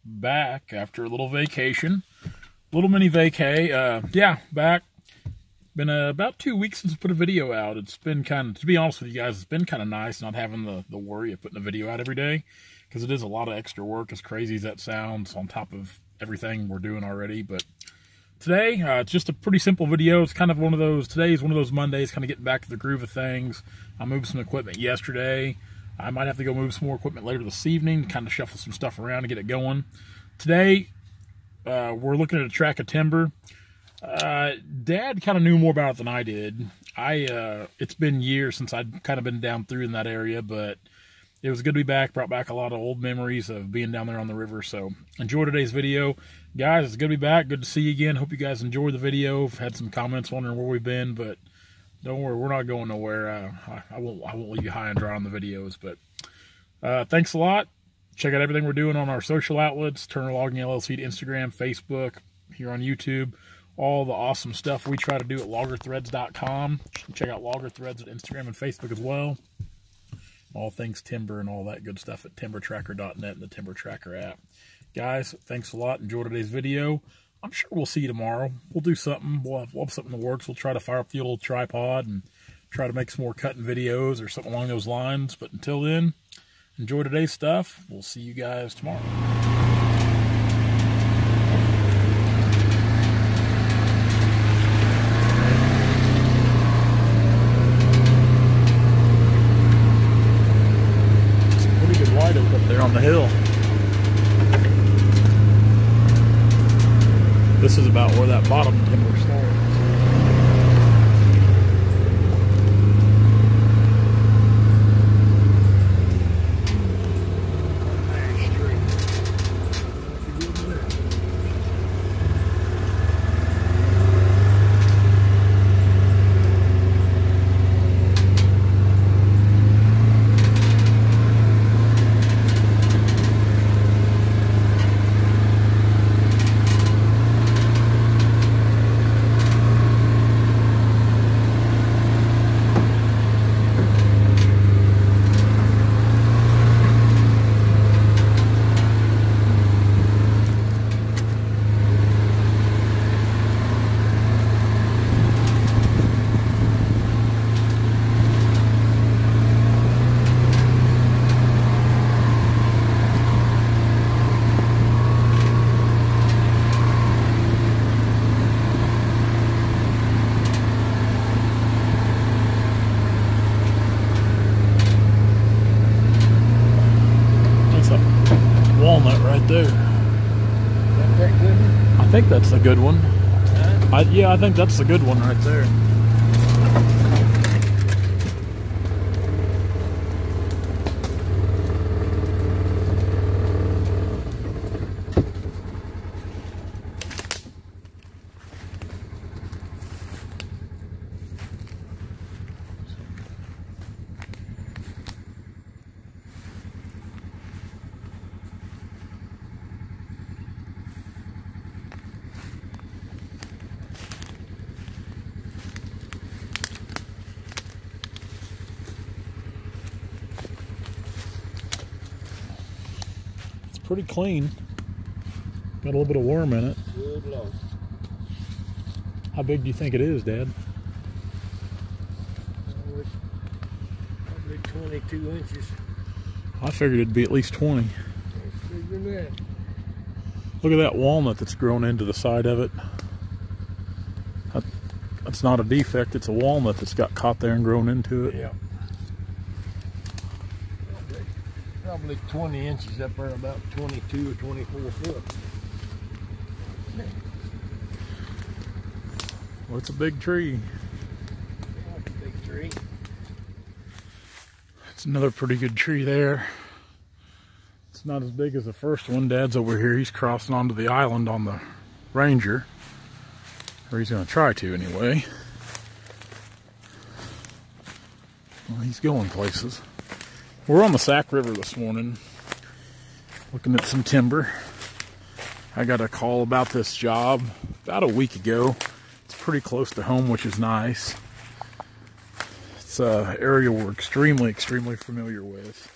back after a little vacation, little mini vacay. Yeah, back. Been about 2 weeks since I put a video out. It's been kind of, to be honest with you guys, it's been kind of nice not having the worry of putting a video out every day, because it is a lot of extra work, as crazy as that sounds, on top of everything we're doing already. But today, it's just a pretty simple video. It's kind of one of those, today's one of those Mondays, kind of getting back to the groove of things. I moved some equipment yesterday. I might have to go move some more equipment later this evening, kind of shuffle some stuff around to get it going. Today, we're looking at a track of timber. Dad kind of knew more about it than I did. It's been years since I'd kind of been down through in that area, but it was good to be back. Brought back a lot of old memories of being down there on the river. So enjoy today's video. Guys, it's good to be back. Good to see you again. Hope you guys enjoyed the video. I've had some comments wondering where we've been, but don't worry, we're not going nowhere. I won't leave you high and dry on the videos, but thanks a lot. Check out everything we're doing on our social outlets, Turner Logging LLC to Instagram, Facebook, here on YouTube. All the awesome stuff we try to do at loggerthreads.com. Check out Logger Threads at Instagram and Facebook as well. All things timber and all that good stuff at timbertracker.net and the Timber Tracker app. Guys, thanks a lot. Enjoy today's video. I'm sure we'll see you tomorrow. We'll do something. We'll have something in the works. We'll try to fire up the old tripod and try to make some more cutting videos or something along those lines. But until then, enjoy today's stuff. We'll see you guys tomorrow. Up there on the hill. This is about where that bottom timber starts. Walnut right there. Is that good one? I think that's the good one. Yeah, I think that's the good one right there. Pretty clean. Got a little bit of worm in it. Good Lord. How big do you think it is, Dad? Probably 22 inches. I figured it'd be at least 20. It's bigger than that. Look at that walnut that's grown into the side of it. That's not a defect, it's a walnut that's got caught there and grown into it. Yeah. Probably 20 inches up there, about 22 or 24 foot. Well, it's a big tree. That's a big tree. It's another pretty good tree there. It's not as big as the first one. Dad's over here. He's crossing onto the island on the Ranger. Or he's going to try to anyway. Well, he's going places. We're on the Sac River this morning, looking at some timber. I got a call about this job about a week ago. It's pretty close to home, which is nice. It's an area we're extremely familiar with.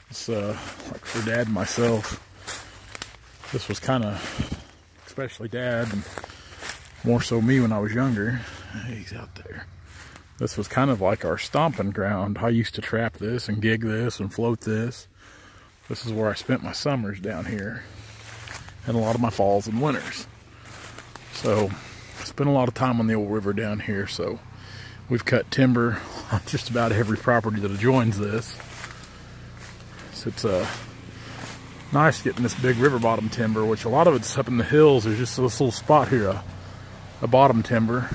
It's like for Dad and myself. This was kind of, especially Dad, and more so me when I was younger. He's out there. This was kind of like our stomping ground. I used to trap this and gig this and float this. This is where I spent my summers down here, and a lot of my falls and winters. So spent a lot of time on the old river down here. So we've cut timber on just about every property that adjoins this. So it's nice getting this big river bottom timber, which a lot of it's up in the hills. There's just this little spot here, a bottom timber.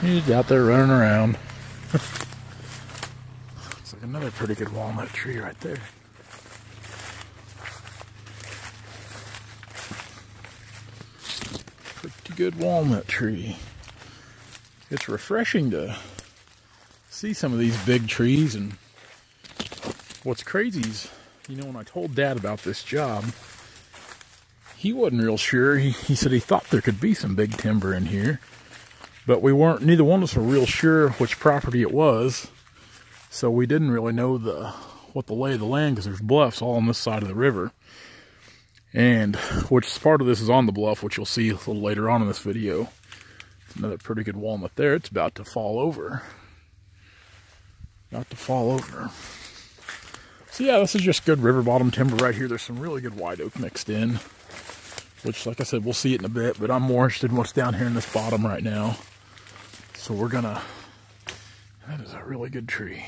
He's out there running around. It's like another pretty good walnut tree right there. Pretty good walnut tree. It's refreshing to see some of these big trees, and what's crazy is, you know, when I told Dad about this job, he wasn't real sure. He said he thought there could be some big timber in here, but we weren't, neither one of us were real sure which property it was, so we didn't really know what the lay of the land, because there's bluffs all on this side of the river, and which part of this is on the bluff, which you'll see a little later on in this video. It's another pretty good walnut there. It's about to fall over. About to fall over. So yeah, this is just good river bottom timber right here. There's some really good white oak mixed in, which, like I said, we'll see it in a bit, but I'm more interested in what's down here in this bottom right now. So we're gonna, that is a really good tree.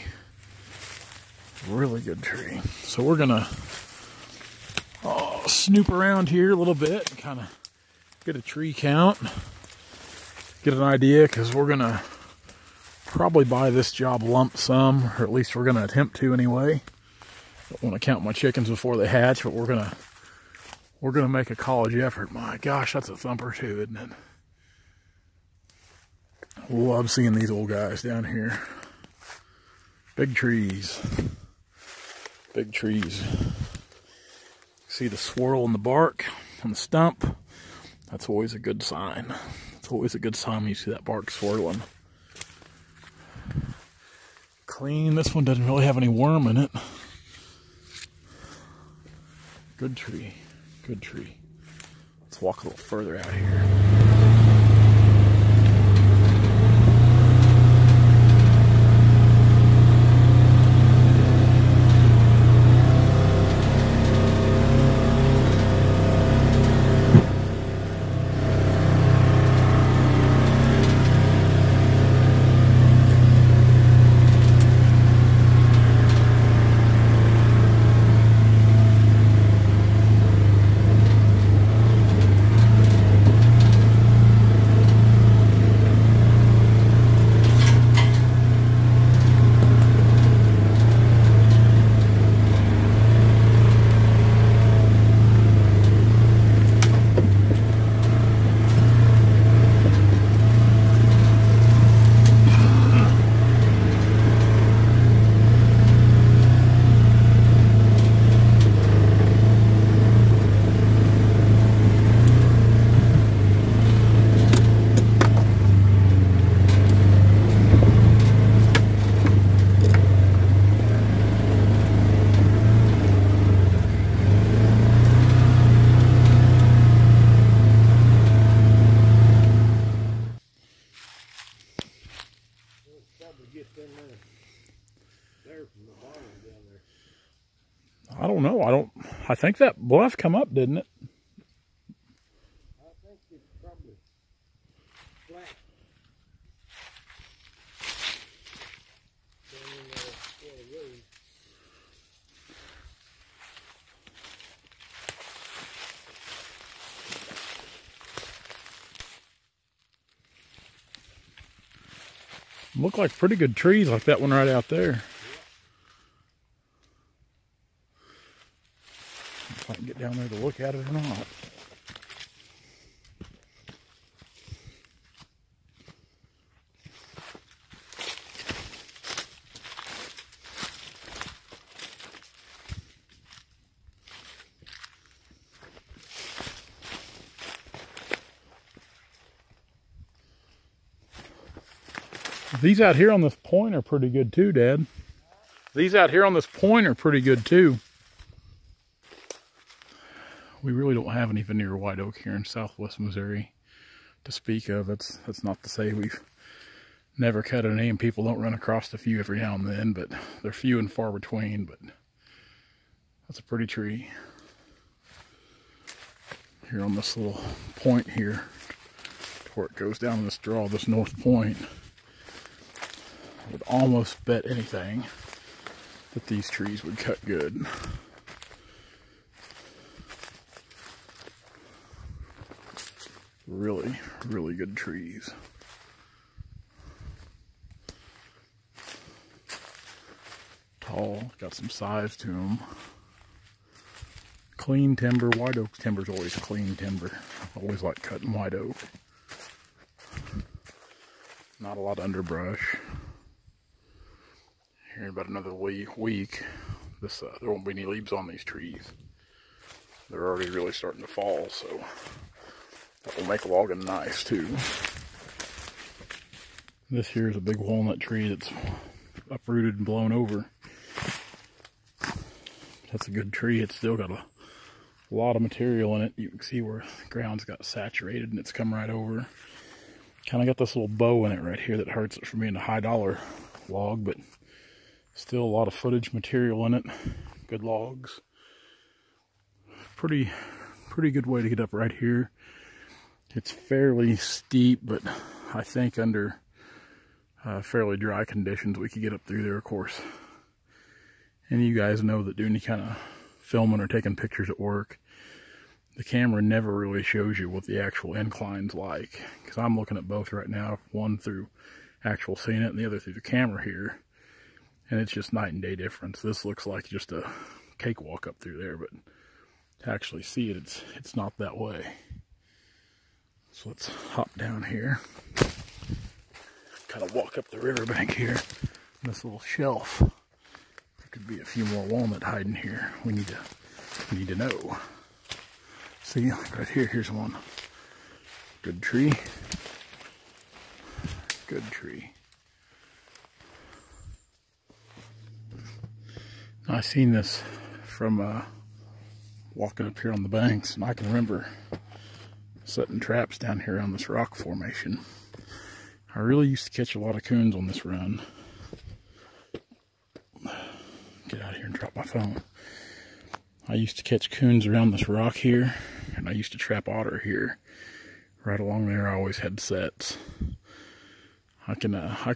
Really good tree. So we're gonna snoop around here a little bit and kind of get a tree count, get an idea, because we're gonna probably buy this job lump sum, or at least we're gonna attempt to anyway. Don't want to count my chickens before they hatch, but we're gonna make a college effort. My gosh, that's a thumper too, isn't it? Love seeing these old guys down here. Big trees. Big trees. See the swirl in the bark on the stump? That's always a good sign. It's always a good sign when you see that bark swirling. Clean. This one doesn't really have any worm in it. Good tree. Good tree. Let's walk a little further out here. I don't know. I think that bluff come up, didn't it? I think it's probably flat. Look like pretty good trees, like that one right out there. If I can get down there to look at it or not. These out here on this point are pretty good too, Dad. These out here on this point are pretty good too. We really don't have any veneer white oak here in southwest Missouri to speak of. That's not to say we've never cut any, and people don't run across a few every now and then, but they're few and far between. But that's a pretty tree. Here on this little point here, where it goes down this draw, this north point, I would almost bet anything that these trees would cut good. Really, really good trees. Tall, got some size to them. Clean timber. White oak timber is always clean timber. I always like cutting white oak. Not a lot of underbrush. Here in about another week, there won't be any leaves on these trees. They're already really starting to fall, so that will make logging nice too. This here is a big walnut tree that's uprooted and blown over. That's a good tree. It's still got a lot of material in it. You can see where the ground's got saturated and it's come right over. Kind of got this little bow in it right here that hurts it from being a high dollar log, but still a lot of footage material in it. Good logs. Pretty good way to get up right here. It's fairly steep, but I think under fairly dry conditions we could get up through there, of course. And you guys know that doing any kind of filming or taking pictures at work, the camera never really shows you what the actual incline's like. Because I'm looking at both right now, one through actual seeing it and the other through the camera here. And it's just night and day difference. This looks like just a cakewalk up through there, but to actually see it, it's not that way. So let's hop down here. Kind of walk up the riverbank here. This little shelf. There could be a few more walnut hiding here. We need to know. See, like right here, here's one. Good tree. Good tree. I seen this from walking up here on the banks, and I can remember setting traps down here on this rock formation. I really used to catch a lot of coons on this run. Get out of here and drop my phone. I used to catch coons around this rock here, and I used to trap otter here. Right along there, I always had sets. I can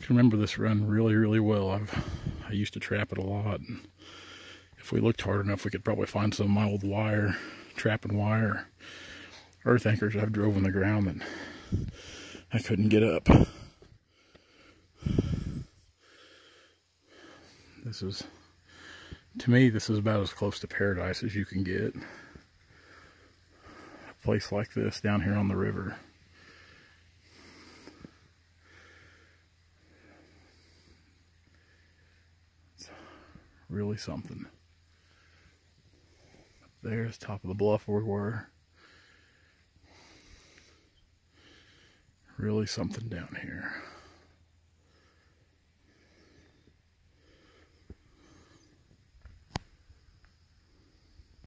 remember this run really, really well. I used to trap it a lot. And if we looked hard enough, we could probably find some of my old wire, trapping wire, earth anchors I've drove in the ground that I couldn't get up. To me, this is about as close to paradise as you can get. A place like this down here on the river. It's really something. There's top of the bluff where we were. Really something down here.